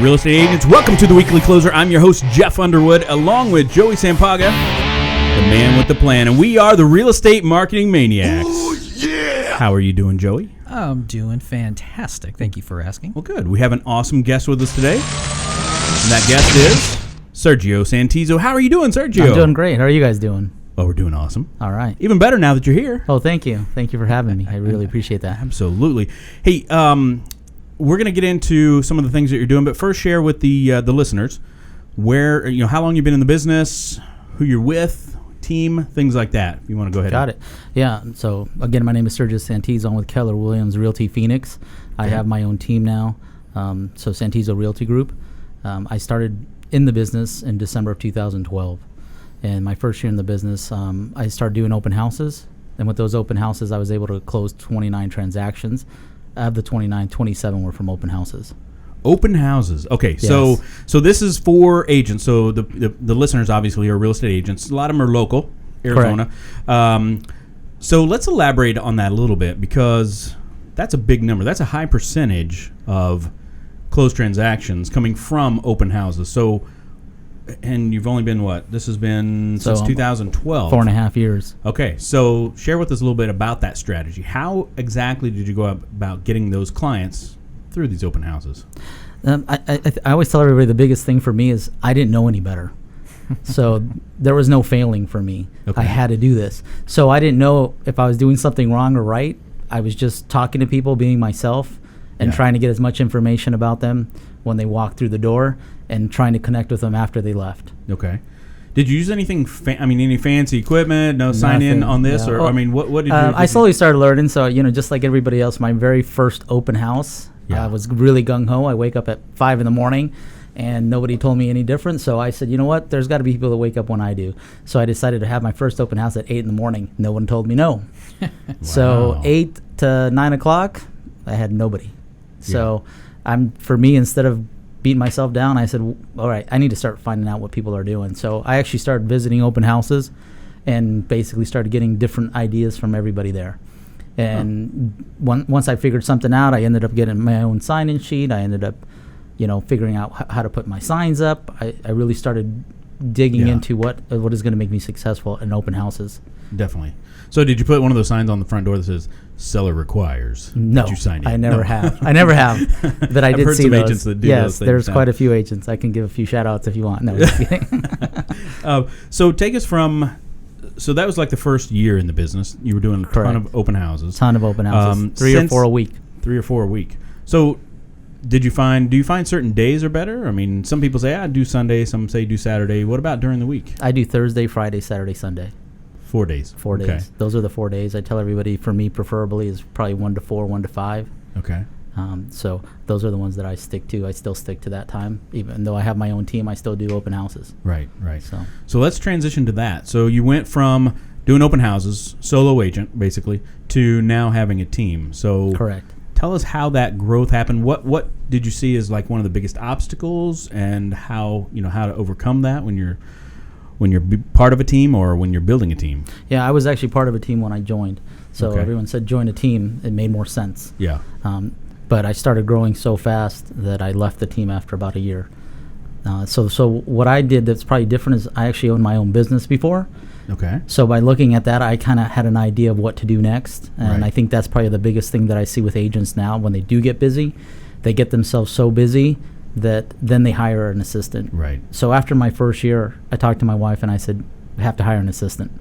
Real estate agents, welcome to the Weekly Closer. I'm your host, Jeff Underwood, along with Joey Sampaga, the man with the plan, and we are the Real Estate Marketing Maniacs. Oh, yeah! How are you doing, Joey? I'm doing fantastic. Thank you for asking. Well, good. We have an awesome guest with us today, and that guest is Sergio Santizo. How are you doing, Sergio? I'm doing great. How are you guys doing? Oh, we're doing awesome. All right. Even better now that you're here. Oh, thank you. Thank you for having me. I really appreciate that. Absolutely. Hey, we're going to get into some of the things that you're doing, but first share with the listeners where, how long you've been in the business, who you're with, team, things like that. If you want to go ahead. Got it. Yeah. So, again, my name is Sergio Santizo. I'm with Keller Williams Realty Phoenix. I have my own team now, so Santizo Realty Group. I started in the business in December of 2012. And my first year in the business, I started doing open houses. And with those open houses, I was able to close 29 transactions. Of the 29, 27 were from open houses. Open houses. Okay, Yes. so this is for agents. So the listeners obviously are real estate agents. A lot of them are local, Arizona. So let's elaborate on that a little bit because that's a big number. That's a high percentage of closed transactions coming from open houses. So, and you've only been what? This has been since 2012. 4.5 years. Okay, so share with us a little bit about that strategy. How exactly did you go about getting those clients through these open houses? I always tell everybody the biggest thing for me is I didn't know any better. So there was no failing for me. Okay. I had to do this. So I didn't know if I was doing something wrong or right. I was just talking to people, being myself, and trying to get as much information about them when they walked through the door and trying to connect with them after they left. Okay. Did you use anything, any fancy equipment, no sign-in on this? No. Or, what did you do? I slowly started learning. So, just like everybody else, my very first open house, I was really gung-ho. I wake up at 5 in the morning, and nobody told me any different. So I said, you know what? There's got to be people that wake up when I do. So I decided to have my first open house at 8 in the morning. No one told me no. So 8 to 9 o'clock, I had nobody. So for me, instead of beating myself down, I said, all right, I need to start finding out what people are doing. So I actually started visiting open houses and basically started getting different ideas from everybody there. And once I figured something out, I ended up getting my own sign-in sheet. I ended up, figuring out how to put my signs up. I really started digging into what is going to make me successful in open houses. Definitely. So did you put one of those signs on the front door that says "Seller requires"? No, Did you sign in? I never have. I never have. But I did heard see some those. agents that do yes, those things there's now. quite a few agents. I can give a few shout-outs if you want. No, just kidding. So take us from. So that was like the first year in the business. You were doing a ton of open houses. Ton of open houses. 3 or 4 a week. 3 or 4 a week. So do you find certain days are better? I mean, some people say, I do Sunday. Some say do Saturday. What about during the week? I do Thursday, Friday, Saturday, Sunday. 4 days. 4 days. Okay. Those are the 4 days. I tell everybody, for me, preferably is probably 1 to 4, 1 to 5. Okay. So those are the ones that I stick to. I still stick to that time. Even though I have my own team, I still do open houses. Right. So So let's transition to that. So you went from doing open houses, solo agent, basically, to now having a team. So correct. Tell us how that growth happened. What did you see as like one of the biggest obstacles, and how to overcome that when you're part of a team or when you're building a team? Yeah, I was actually part of a team when I joined. So everyone said join a team. It made more sense. Yeah. But I started growing so fast that I left the team after about a year. So what I did that's probably different is I actually owned my own business before. Okay. So by looking at that, I kind of had an idea of what to do next. And I think that's probably the biggest thing that I see with agents now. When they do get busy, they get themselves so busy that then they hire an assistant. Right. So after my first year, I talked to my wife and I said, I have to hire an assistant.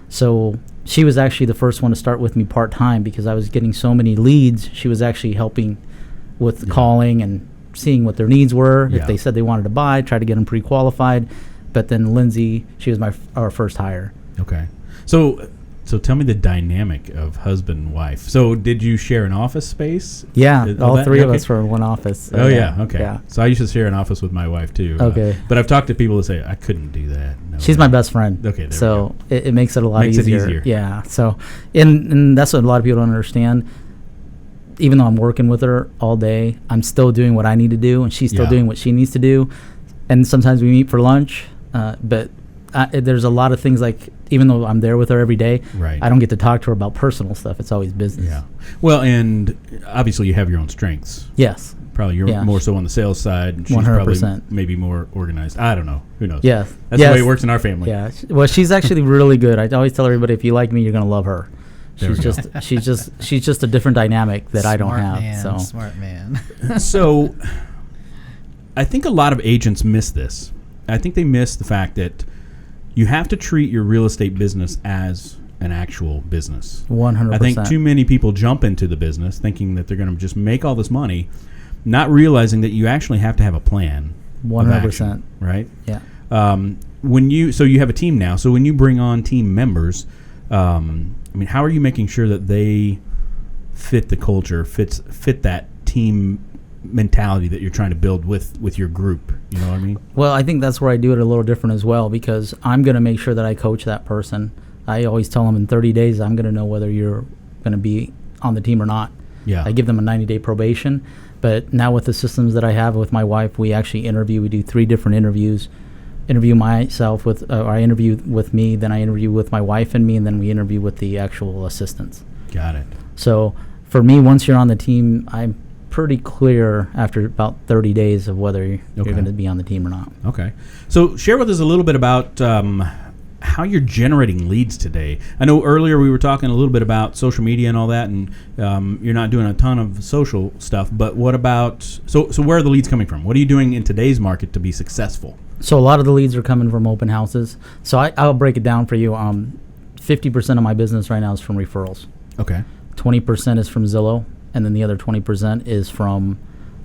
So she was actually the first one to start with me part-time because I was getting so many leads. She was actually helping with calling and seeing what their needs were. If they said they wanted to buy, try to get them pre-qualified. But then Lindsay, she was our first hire. Okay. So tell me the dynamic of husband and wife. So did you share an office space? Yeah, all three of us were in one office. Oh, yeah. Okay. Yeah. So I used to share an office with my wife, too. Okay. But I've talked to people that say, I couldn't do that. No She's my best friend. Okay, there so it makes it a lot easier. Makes it easier. Yeah. So, and that's what a lot of people don't understand. Even though I'm working with her all day, I'm still doing what I need to do, and she's still doing what she needs to do. And sometimes we meet for lunch, but there's a lot of things like, even though I'm there with her every day, I don't get to talk to her about personal stuff. It's always business. Yeah. Well, and obviously you have your own strengths. Yes. Probably you're more so on the sales side. And she's 100%. probably maybe more organized. I don't know. Who knows? Yeah. That's the way it works in our family. Yeah. Well, she's actually really good. I always tell everybody, if you like me, you're going to love her. She's just a different dynamic that I don't have. Man, smart man. So I think a lot of agents miss this. I think they miss the fact that you have to treat your real estate business as an actual business. 100%. I think too many people jump into the business thinking that they're going to just make all this money, not realizing that you actually have to have a plan. 100%. Right? Yeah. So you have a team now. So when you bring on team members, how are you making sure that they fit the culture, fit that team mentality that you're trying to build with your group? You know what I mean? Well, I think that's where I do it a little different as well, because I'm going to make sure that I coach that person. I always tell them in 30 days I'm going to know whether you're going to be on the team or not. Yeah. I give them a 90-day probation. But now with the systems that I have with my wife, we actually interview. We do 3 different interviews. Interview myself I interview with me, then I interview with my wife and me, and then we interview with the actual assistants. Got it. So for me, once you're on the team, I'm pretty clear after about 30 days of whether you're going to be on the team or not. Okay. So share with us a little bit about how you're generating leads today. I know earlier we were talking a little bit about social media and all that, and you're not doing a ton of social stuff, but what about, so where are the leads coming from? What are you doing in today's market to be successful? So a lot of the leads are coming from open houses. So I'll break it down for you. 50% of my business right now is from referrals. Okay. 20% is from Zillow, and then the other 20% is from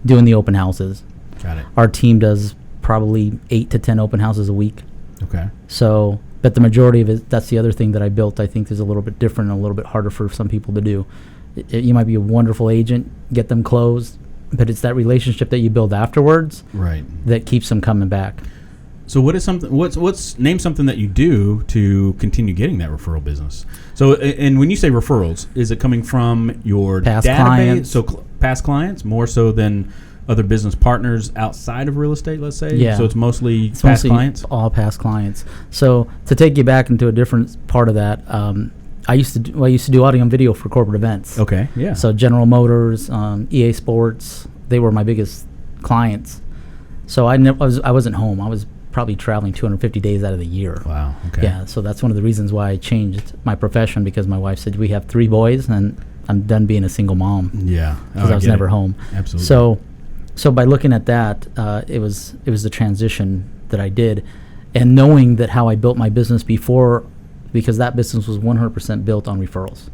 doing the open houses. Got it. Our team does probably 8 to 10 open houses a week. Okay. So, but the majority of it, that's the other thing that I built, I think is a little bit different and a little bit harder for some people to do. You might be a wonderful agent, get them closed, but it's that relationship that you build afterwards that keeps them coming back. So what is something? Name something that you do to continue getting that referral business. So, and when you say referrals, is it coming from your past database? Clients. So past clients more so than other business partners outside of real estate. Let's say. Yeah. So it's mostly past clients. All past clients. So to take you back into a different part of that, I used to do audio and video for corporate events. Okay. Yeah. So General Motors, EA Sports, they were my biggest clients. So I wasn't home. I was probably traveling 250 days out of the year. Wow. Okay. Yeah, so that's one of the reasons why I changed my profession, because my wife said we have 3 boys and I'm done being a single mom. Yeah. Because I was never home. Absolutely. So by looking at that, it was the transition that I did, and knowing that how I built my business before, because that business was 100% built on referrals.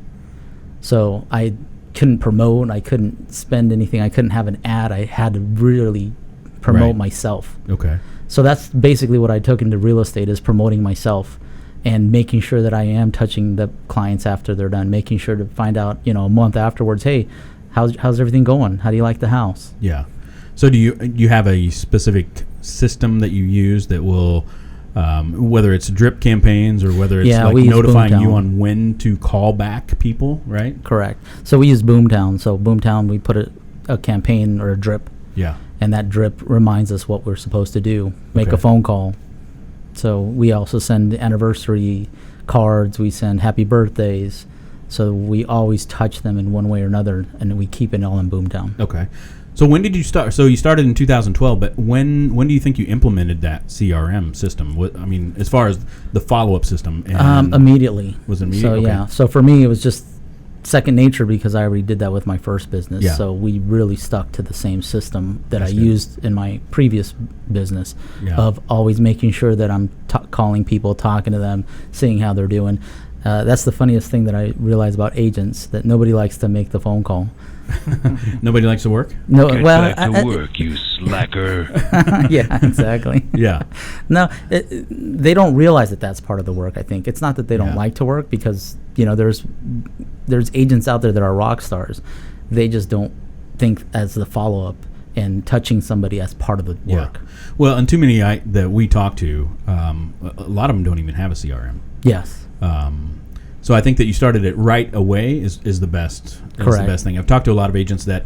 So I couldn't promote, I couldn't spend anything, I couldn't have an ad. I had to really promote myself. Okay. So that's basically what I took into real estate, is promoting myself and making sure that I am touching the clients after they're done, making sure to find out, a month afterwards, hey, how's everything going? How do you like the house? Yeah. So do you have a specific system that you use that will, whether it's drip campaigns or whether it's like notifying you on when to call back people, right? Correct. So we use Boomtown. So Boomtown, we put a campaign or a drip. Yeah. And that drip reminds us what we're supposed to do. Make a phone call. So we also send anniversary cards. We send happy birthdays. So we always touch them in one way or another, and we keep it all in Boomtown. Okay. So when did you start? So you started in 2012, but when do you think you implemented that CRM system? As far as the follow-up system. Immediately. Was it immediate? So, yeah. So for me, it was just second nature, because I already did that with my first business. Yeah. So we really stuck to the same system that I used in my previous business, of always making sure that I'm calling people, talking to them, seeing how they're doing. That's the funniest thing that I realize about agents, that nobody likes to make the phone call. Nobody likes to work? No, Get well, back to work, you slacker. Yeah, exactly. Yeah. No, they don't realize that that's part of the work. I think it's not that they don't like to work, because there's agents out there that are rock stars. They just don't think as the follow up and touching somebody as part of the work. Well, and too many that we talk to, a lot of them don't even have a CRM. Yes. So I think that you started it right away is the best. Correct. The best thing. I've talked to a lot of agents that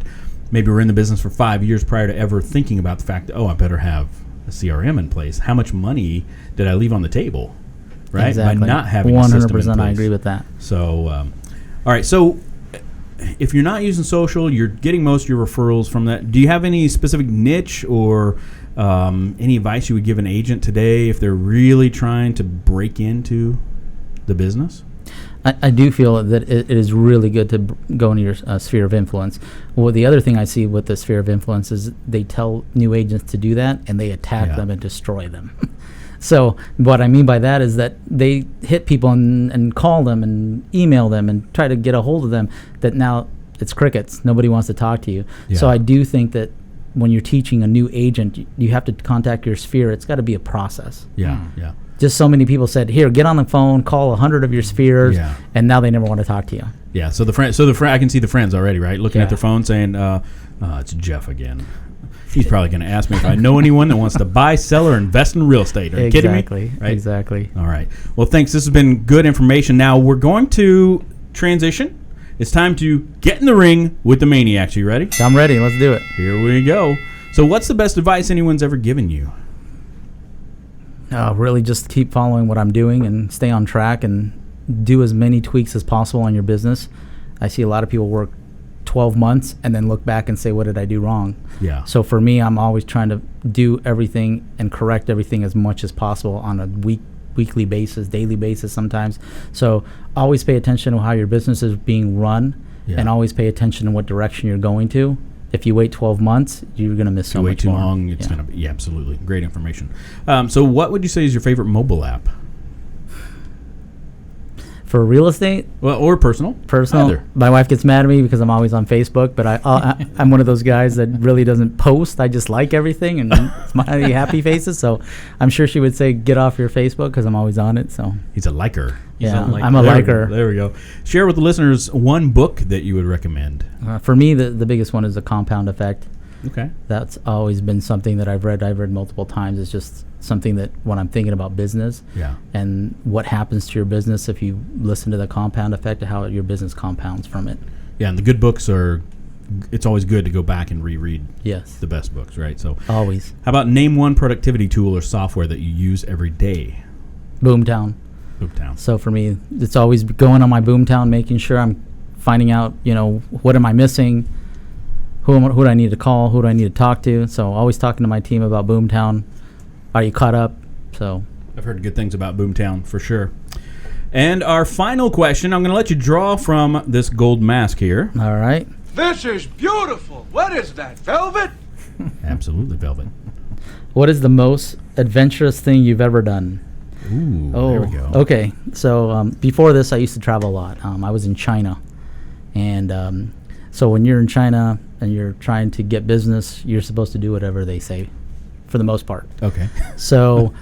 maybe were in the business for 5 years prior to ever thinking about the fact that, I better have a CRM in place. How much money did I leave on the table, right? Exactly. By not having 100%, a system in place. I agree with that. So, all right. So if you're not using social, you're getting most of your referrals from that. Do you have any specific niche or any advice you would give an agent today if they're really trying to break into the business? I do feel that it is really good to go into your sphere of influence. Well, the other thing I see with the sphere of influence is they tell new agents to do that, and they attack them and destroy them. So what I mean by that is that they hit people and call them and email them and try to get a hold of them, that now it's crickets. Nobody wants to talk to you. Yeah. So I do think that when you're teaching a new agent, you have to contact your sphere. It's got to be a process. Yeah, yeah. Just so many people said, here, get on the phone, call 100 of your spheres, and now they never want to talk to you. Yeah, so the friend, I can see the friends already, right? Looking at their phone saying, it's Jeff again. He's probably going to ask me if I know anyone that wants to buy, sell, or invest in real estate. Are you kidding me? Right? Exactly. All right. Well, thanks. This has been good information. Now we're going to transition. It's time to get in the ring with the Maniacs. Are you ready? I'm ready. Let's do it. Here we go. So what's the best advice anyone's ever given you? Really just keep following what I'm doing and stay on track and do as many tweaks as possible on your business. I see a lot of people work 12 months and then look back and say, what did I do wrong? Yeah. So for me, I'm always trying to do everything and correct everything as much as possible on a weekly basis, daily basis sometimes. So always pay attention to how your business is being run and always pay attention to what direction you're going to. If you wait 12 months, you're going to miss so much more. If you wait too long, it's going to be, absolutely. Great information. So what would you say is your favorite mobile app? For real estate? Well, or personal. Personal. Either. My wife gets mad at me because I'm always on Facebook, but I'm one of those guys that really doesn't post. I just like everything and smiley, happy faces. So I'm sure she would say, get off your Facebook because I'm always on it. So he's a liker. I'm a liker. There we go. Share with the listeners one book that you would recommend. For me, the biggest one is The Compound Effect. Okay. That's always been something that I've read multiple times. It's just something that when I'm thinking about business and what happens to your business if you listen to the compound effect of how your business compounds from it. Yeah, and the good books it's always good to go back and reread the best books, right? So always. How about name one productivity tool or software that you use every day? Boomtown. So for me, it's always going on my Boomtown, making sure I'm finding out, what am I missing? Who do I need to call? Who do I need to talk to? So always talking to my team about Boomtown. Are you caught up? So I've heard good things about Boomtown for sure. And our final question, I'm going to let you draw from this gold mask here. All right. This is beautiful. What is that, velvet? Absolutely velvet. What is the most adventurous thing you've ever done? Ooh, there we go. Okay. So before this, I used to travel a lot. I was in China. And so when you're in China and you're trying to get business, you're supposed to do whatever they say for the most part. Okay. So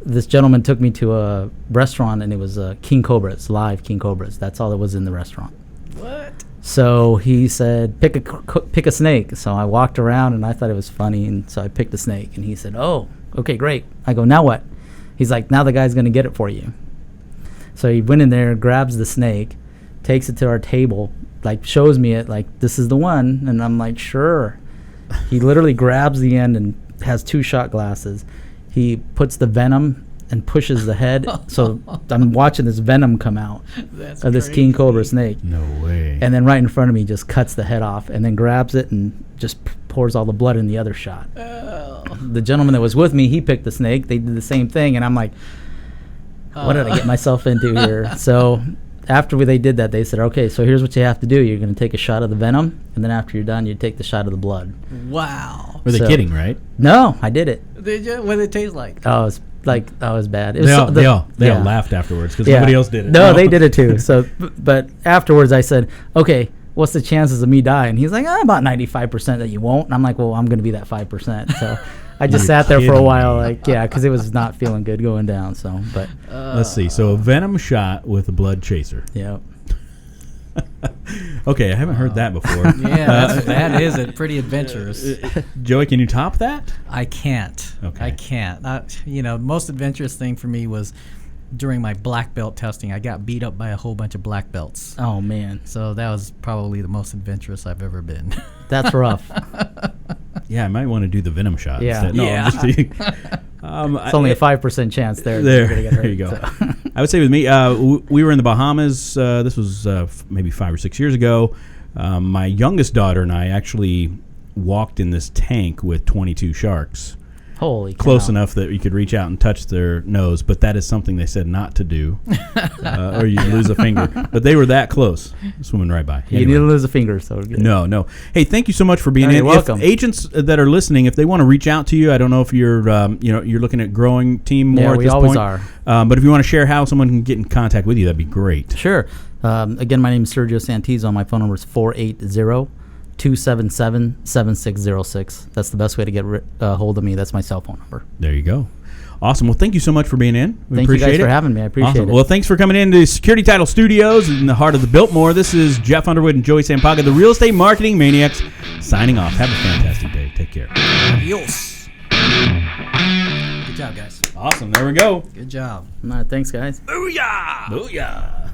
this gentleman took me to a restaurant, and it was King Cobras, live King Cobras. That's all that was in the restaurant. What? So he said, pick a snake. So I walked around, and I thought it was funny, and so I picked a snake. And he said, oh, okay, great. I go, now what? He's like, now the guy's going to get it for you. So he went in there, grabs the snake, takes it to our table, like shows me it, like, this is the one. And I'm like, sure. He literally grabs the end and has 2 shot glasses. He puts the venom and pushes the head. So I'm watching this venom come out of this King Cobra snake. No way. And then right in front of me just cuts the head off and then grabs it and just pours all the blood in the other shot. Oh. The gentleman that was with me, he picked the snake. They did the same thing. And I'm like, what did I get myself into here? So after they did that, they said, okay, so here's what you have to do. You're going to take a shot of the venom, and then after you're done, you take the shot of the blood. Wow. Were they kidding, right? No, I did it. Did you? What did it taste like? Oh, it was bad. It They was all laughed afterwards because nobody else did it. No, they did it too. So, but afterwards I said, okay, what's the chances of me dying? He's like, about 95% that you won't. And I'm like, well, I'm going to be that 5%. So I just sat there for a while, like, because it was not feeling good going down. So, but let's see. So a venom shot with a blood chaser. Yeah. Okay, I haven't heard that before. Yeah, that is pretty adventurous. Joey, can you top that? I can't. Okay. I can't. Most adventurous thing for me was during my black belt testing. I got beat up by a whole bunch of black belts. Oh, man. So that was probably the most adventurous I've ever been. That's rough. Yeah, I might want to do the venom shot. Yeah. Instead. No, Yeah. I'm just kidding. It's only a 5% chance there. There you go. I would say with me, we were in the Bahamas. This was maybe 5 or 6 years ago. My youngest daughter and I actually walked in this tank with 22 sharks. Holy Close cow. enough that you could reach out and touch their nose, but that is something they said not to do, or you lose a finger. But they were that close, swimming right by. You need to lose a finger, so good. No. Hey, thank you so much for being in. You're welcome. If agents that are listening, if they want to reach out to you, I don't know if you're, you're looking at growing team more at we this always point. are. But if you want to share how someone can get in contact with you, that'd be great. Sure. Again, my name is Sergio Santizo. My phone number is 480-277-7606. That's the best way to get hold of me. That's my cell phone number. There you go. Awesome. Well, thank you so much for being in. We Thank appreciate you guys it. for having me. I appreciate Awesome. it. Well, thanks for coming into Security Title Studios in the heart of the Biltmore. This is Jeff Underwood and Joey Sampaga, the Real Estate Marketing Maniacs, signing off. Have a fantastic day. Take care. Adios. Good job, guys. Awesome. There we go. Good job. All right, thanks, guys. Booyah! Booyah!